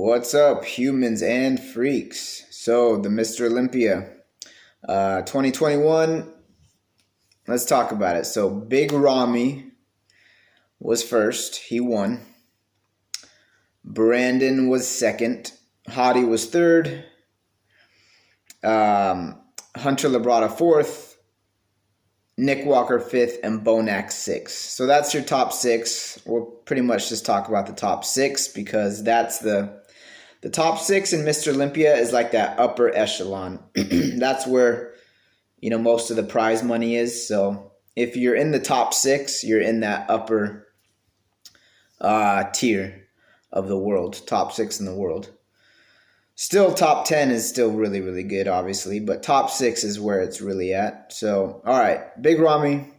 What's up, humans and freaks? So, the Mr. Olympia 2021, let's talk about it. So, Big Ramy was first. He won. Brandon was second. Hottie was third. Hunter Labrada fourth. Nick Walker fifth, and Bonac sixth. So that's your top six. We'll pretty much just talk about the top six because that's the top six in Mr. Olympia is like that upper echelon. That's where, most of the prize money is. So if you're in the top six, you're in that upper tier of the world, top six in the world. Still, top 10 is still really, really good, obviously, but top 6 is where it's really at. So, all right, Big Ramy.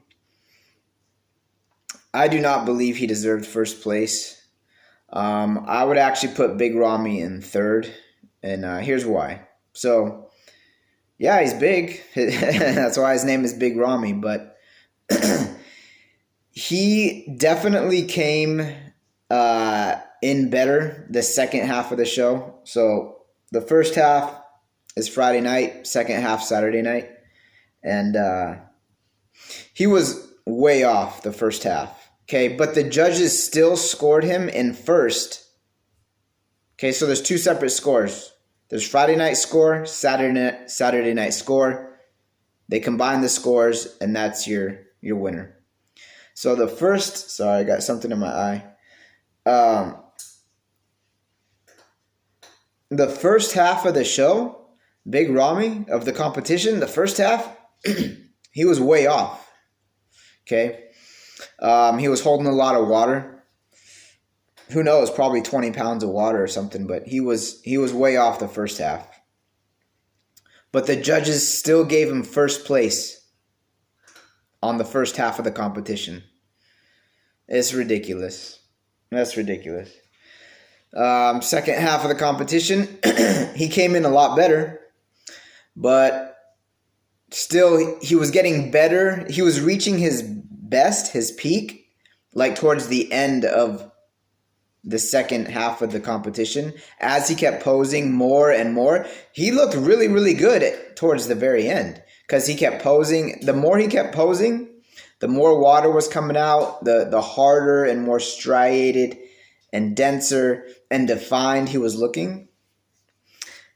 I do not believe he deserved first place. I would actually put Big Ramy in third, and here's why. So, yeah, he's big. That's why his name is Big Ramy, but he definitely came in better the second half of the show. So, the first half is Friday night, second half Saturday night. And he was way off the first half. Okay, but the judges still scored him in first. Okay, so there's two separate scores. There's Friday night score, Saturday night score. They combine the scores, and that's your winner. So the first, sorry, I got something in my eye. The first half of the show, Big Ramy of the competition, the first half, he was way off. Okay. He was holding a lot of water. Who knows, probably 20 pounds of water or something, but he was way off the first half. But the judges still gave him first place on the first half of the competition. It's ridiculous. That's ridiculous. Second half of the competition, he came in a lot better, but still he was getting better. He was reaching his best, his peak, like towards the end of the second half of the competition. As he kept posing more and more, he looked really, really good towards the very end because he kept posing. The more he kept posing, the more water was coming out, the harder and more striated and denser and defined he was looking.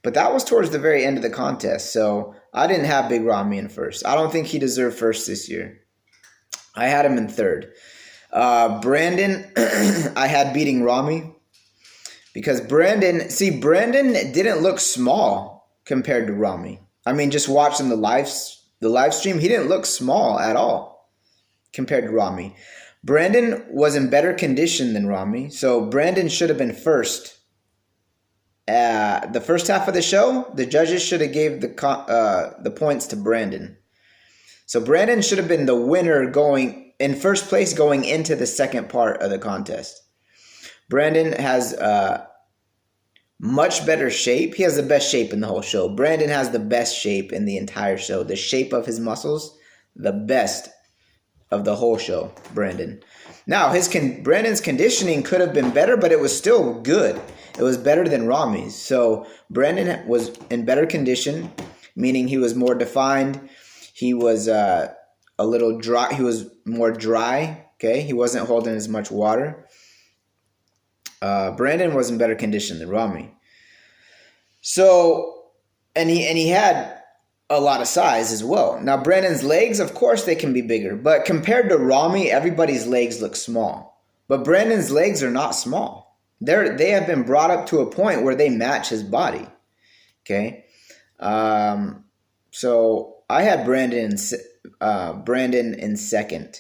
But that was towards the very end of the contest. So I didn't have Big Ramy in first. I don't think he deserved first this year. I had him in third. Brandon, I had beating Ramy. Because Brandon didn't look small compared to Ramy. I mean, just watching the live stream, he didn't look small at all compared to Ramy. Brandon was in better condition than Ramy, so Brandon should have been first. The first half of the show, the judges should have gave the points to Brandon. So Brandon should have been the winner going in first place going into the second part of the contest. Brandon has much better shape. He has the best shape in the whole show. Brandon has the best shape in the entire show. The shape of his muscles, the best of the whole show, Brandon. Now, Brandon's conditioning could have been better, but it was still good. It was better than Ramy's. So Brandon was in better condition, meaning he was more defined. He was a little dry. He was more dry. Okay, he wasn't holding as much water. Brandon was in better condition than Ramy. So, and he had a lot of size as well. Now, Brandon's legs, of course, they can be bigger. But compared to Ramy, everybody's legs look small. But Brandon's legs are not small. They have been brought up to a point where they match his body. Okay? So, I had Brandon in second.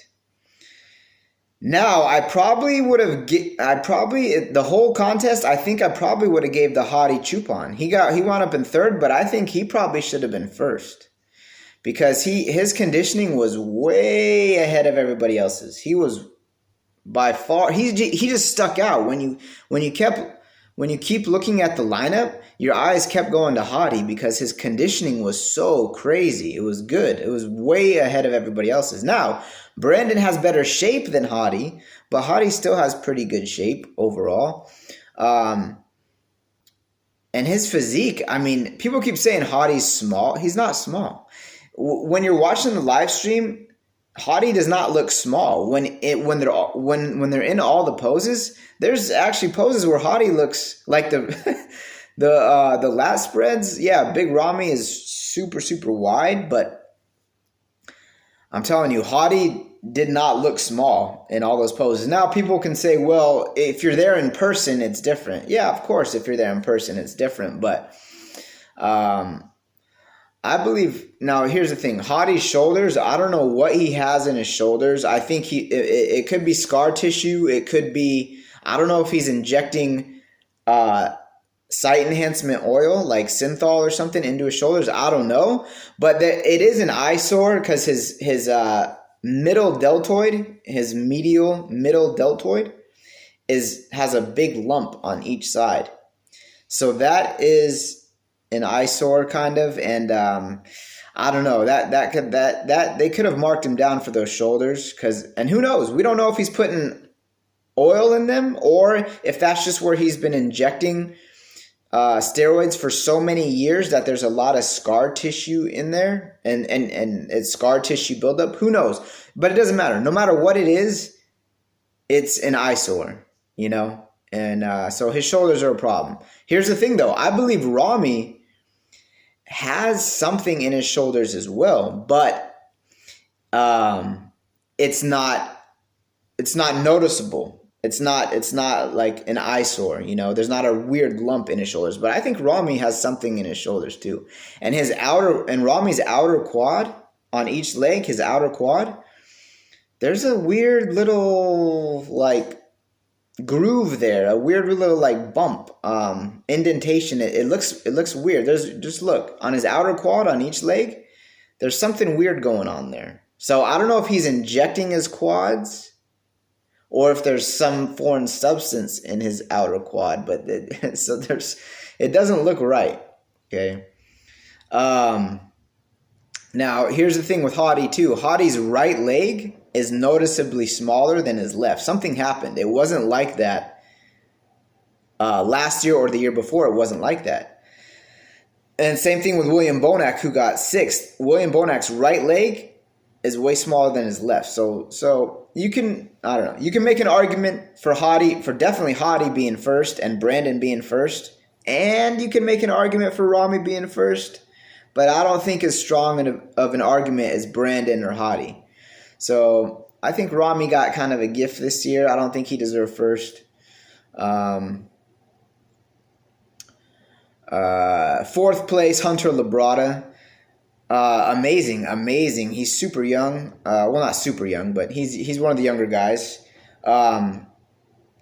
Now, the whole contest, I think I probably would have gave the hottie Chupon. He wound up in third, but I think he probably should have been first because his conditioning was way ahead of everybody else's. He was by far, he just stuck out. When you keep looking at the lineup, your eyes kept going to hottie because his conditioning was so crazy. It was good. It was way ahead of everybody else's. Now, Brandon has better shape than hottie, but hottie still has pretty good shape overall. And his physique, I mean, people keep saying Hottie's small. He's not small. When you're watching the live stream, Hottie does not look small. When they're in all the poses, there's actually poses where Hottie looks like the the lat spreads. Yeah, Big Ramy is super, super wide, but I'm telling you, Hottie did not look small in all those poses. Now people can say, well, if you're there in person, it's different. Yeah, of course, if you're there in person, it's different. But I believe, now here's the thing, Hottie's shoulders, I don't know what he has in his shoulders. I think it could be scar tissue. It could be, I don't know if he's injecting site enhancement oil like synthol or something into his shoulders. I don't know. But it is an eyesore because his middle deltoid, his medial middle deltoid has a big lump on each side. So that is an eyesore kind of, and I don't know, that they could have marked him down for those shoulders, and who knows, we don't know if he's putting oil in them or if that's just where he's been injecting steroids for so many years that there's a lot of scar tissue in there and it's scar tissue buildup. Who knows? But it doesn't matter. No matter what it is, it's an eyesore, you know? And so his shoulders are a problem. Here's the thing, though. I believe Ramy has something in his shoulders as well, but it's not noticeable. It's not like an eyesore, you know. There's not a weird lump in his shoulders, but I think Ramy has something in his shoulders too. And Ramy's outer quad on each leg, his outer quad, there's a weird little like groove there, a weird little like bump, indentation. It looks weird. Just look on his outer quad on each leg. There's something weird going on there. So I don't know if he's injecting his quads or if there's some foreign substance in his outer quad, but it doesn't look right. Okay. Now here's the thing with Hottie too. Hottie's right leg is noticeably smaller than his left. Something happened. It wasn't like that last year or the year before. It wasn't like that. And same thing with William Bonac, who got 6th. William Bonac's right leg is way smaller than his left. So you can, I don't know, you can make an argument for definitely Hottie being first and Brandon being first. And you can make an argument for Ramy being first. But I don't think as strong of an argument as Brandon or Hottie. So I think Ramy got kind of a gift this year. I don't think he deserved first. 4th place, Hunter Labrada. Amazing. He's super young. Well, not super young, but he's one of the younger guys.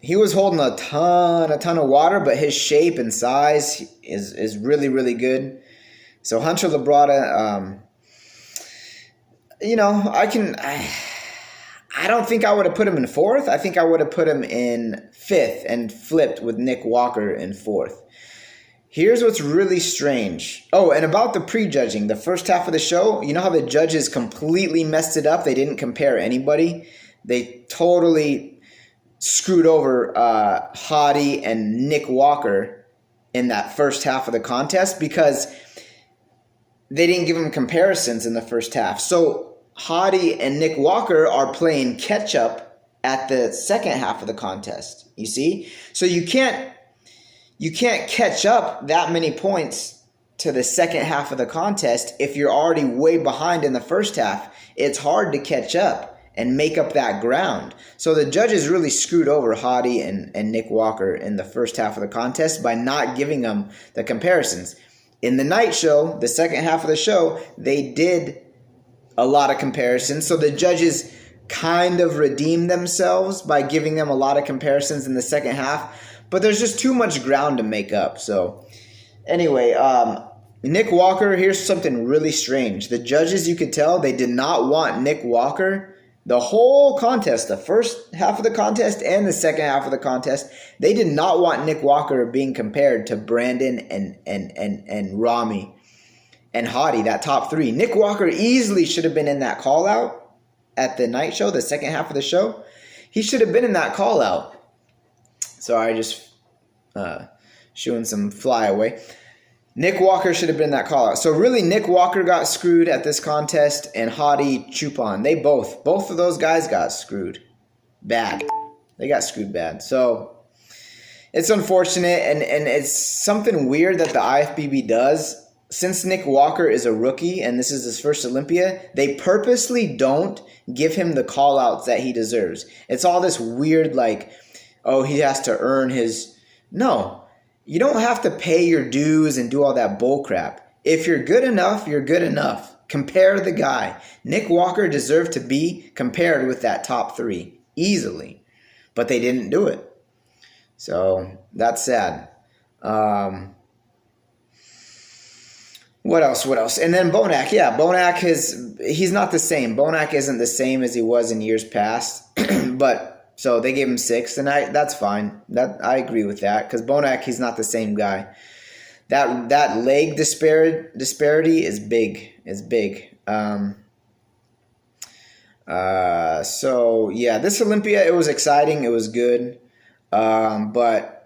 He was holding a ton of water, but his shape and size is really, really good. So Hunter Labrada, you know, I don't think I would have put him in 4th. I think I would have put him in 5th and flipped with Nick Walker in 4th. Here's what's really strange. Oh, and about the prejudging, the first half of the show, you know how the judges completely messed it up? They didn't compare anybody. They totally screwed over Hottie and Nick Walker in that first half of the contest because they didn't give him comparisons in the first half. So Hottie and Nick Walker are playing catch up at the second half of the contest. You see? So you can't catch up that many points to the second half of the contest if you're already way behind in the first half. It's hard to catch up and make up that ground. So the judges really screwed over Hottie and Nick Walker in the first half of the contest by not giving them the comparisons. In the night show, the second half of the show, they did a lot of comparisons. So the judges kind of redeemed themselves by giving them a lot of comparisons in the second half. But there's just too much ground to make up. So anyway, Nick Walker, here's something really strange. The judges, you could tell, they did not want Nick Walker. The whole contest, the first half of the contest and the second half of the contest, they did not want Nick Walker being compared to Brandon and Ramy and Hottie, that top 3. Nick Walker easily should have been in that call out at the night show, the second half of the show. He should have been in that call out. So I just shooing some flyaway. Nick Walker should have been that call out. So really, Nick Walker got screwed at this contest, and Hadi Chupon. They both of those guys got screwed bad. They got screwed bad. So it's unfortunate, and it's something weird that the IFBB does. Since Nick Walker is a rookie and this is his first Olympia, they purposely don't give him the call-outs that he deserves. It's all this weird, like, oh, he has to earn his... No, you don't have to pay your dues and do all that bull crap. If you're good enough, you're good enough. Compare the guy. Nick Walker deserved to be compared with that top 3 easily, but they didn't do it. So that's sad. What else? And then Bonac. Yeah, Bonac he's not the same. Bonac isn't the same as he was in years past. But so they gave him 6, and that's fine. I agree with that, because Bonac, he's not the same guy. That leg disparity is big. It's big. So yeah, this Olympia, it was exciting. It was good. But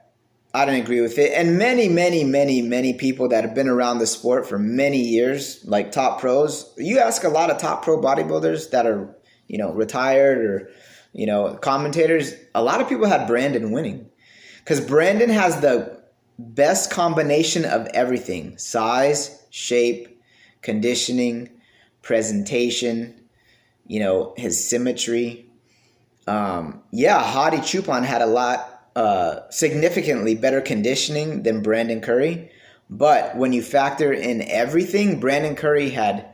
I didn't agree with it. And many people that have been around the sport for many years, like top pros, you ask a lot of top pro bodybuilders that are, retired or, commentators, a lot of people had Brandon winning, because Brandon has the best combination of everything: size, shape, conditioning, presentation, his symmetry. Hadi Chupon had a lot, significantly better conditioning than Brandon Curry. But when you factor in everything, Brandon Curry had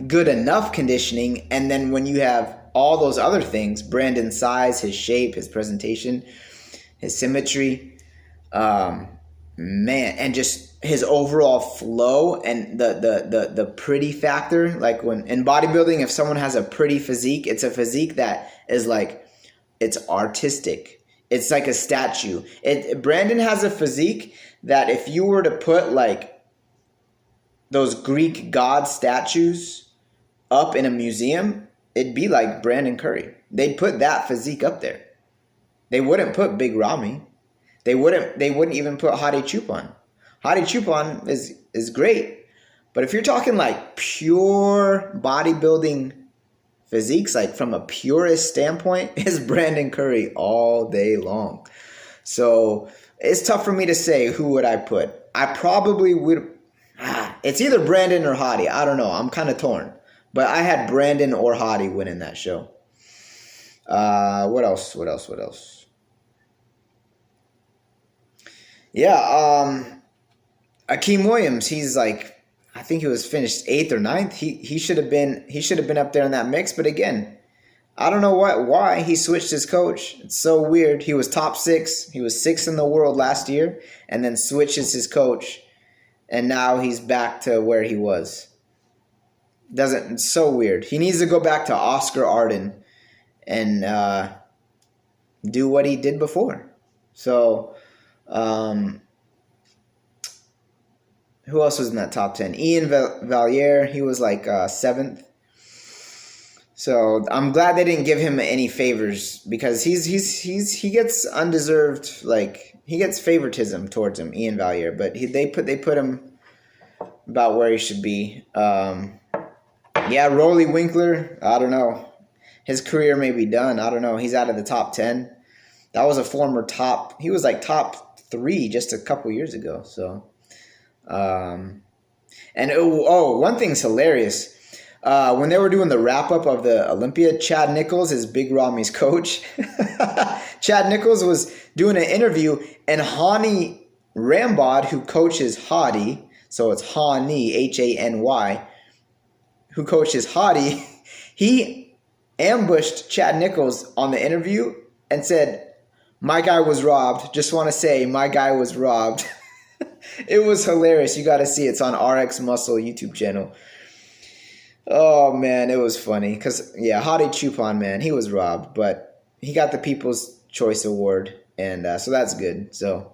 good enough conditioning. And then when you have all those other things, Brandon's size, his shape, his presentation, his symmetry, and just his overall flow and the pretty factor. Like when in bodybuilding, if someone has a pretty physique, it's a physique that is like, it's artistic. It's like a statue. Brandon has a physique that if you were to put like those Greek god statues up in a museum, it'd be like Brandon Curry. They'd put that physique up there. They wouldn't put Big Ramy. They wouldn't even put Hadi Chupon. Hadi Chupon is great, but if you're talking like pure bodybuilding physiques, like from a purist standpoint, is Brandon Curry all day long. So it's tough for me to say who would I put. I probably would. It's either Brandon or Hadi. I don't know. I'm kind of torn. But I had Brandon or Hadi winning that show. What else? Yeah, Akeem Williams, he's like, I think he was finished 8th or 9th. He should have been up there in that mix. But again, I don't know why he switched his coach. It's so weird. He was top 6. He was 6th in the world last year, and then switches his coach, and now he's back to where he was. It's so weird. He needs to go back to Oscar Arden and do what he did before. So, who else was in that top 10? Ian Valier, he was like 7th. So I'm glad they didn't give him any favors, because he gets undeserved, like he gets favoritism towards him, Ian Valier. But they put him about where he should be. Rolly Winkler, I don't know. His career may be done. I don't know. He's out of the top 10. That was a former top. He was like top 3 just a couple years ago. So, one thing's hilarious. When they were doing the wrap up of the Olympia, Chad Nichols is Big Ramy's coach. Chad Nichols was doing an interview, and Hani Rambod, who coaches Hadi, so it's Hani, Hany, who coaches Hadi, he ambushed Chad Nichols on the interview and said, "My guy was robbed. Just want to say, my guy was robbed." It was hilarious. You got to see it. It's on RX Muscle YouTube channel. Oh, man, it was funny. Because, Hadi Chupon, man, he was robbed. But he got the People's Choice Award. And so that's good. So,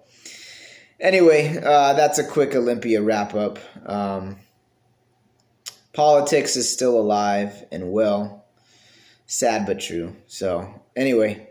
anyway, that's a quick Olympia wrap-up. Politics is still alive and well. Sad but true. So, anyway.